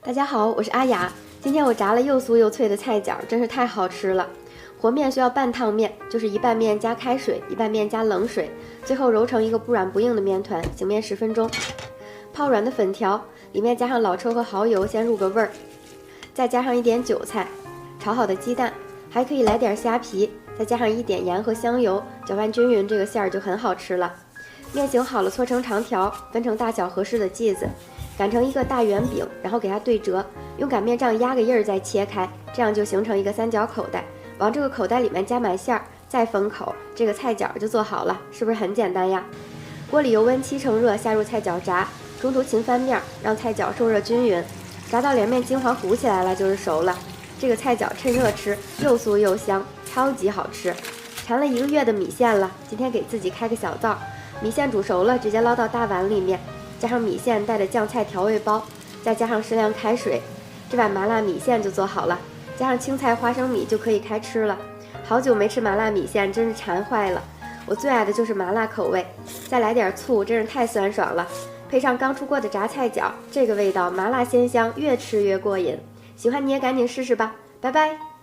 大家好，我是阿雅。今天我炸了又酥又脆的菜饺，真是太好吃了。和面需要半烫面，就是一半面加开水，一半面加冷水，最后揉成一个不软不硬的面团，醒面10分钟。泡软的粉条，里面加上老抽和蚝油，先入个味儿，再加上一点韭菜，炒好的鸡蛋，还可以来点虾皮，再加上一点盐和香油，搅拌均匀，这个馅儿就很好吃了。面醒好了，搓成长条，分成大小合适的剂子。擀成一个大圆饼，然后给它对折，用擀面杖压个印儿再切开，这样就形成一个三角口袋。往这个口袋里面加满馅儿，再封口，这个菜饺就做好了，是不是很简单呀？锅里油温7成热，下入菜饺炸，中途勤翻面，让菜饺受热均匀，炸到两面金黄糊起来了就是熟了。这个菜饺趁热吃，又酥又香，超级好吃。馋了1个月的米线了，今天给自己开个小灶，米线煮熟了，直接捞到大碗里面。加上米线带着酱菜调味包，再加上适量开水，这碗麻辣米线就做好了。加上青菜花生米就可以开吃了。好久没吃麻辣米线，真是馋坏了。我最爱的就是麻辣口味，再来点醋，真是太酸爽了。配上刚出锅的炸菜饺，这个味道麻辣鲜香，越吃越过瘾。喜欢你也赶紧试试吧，拜拜。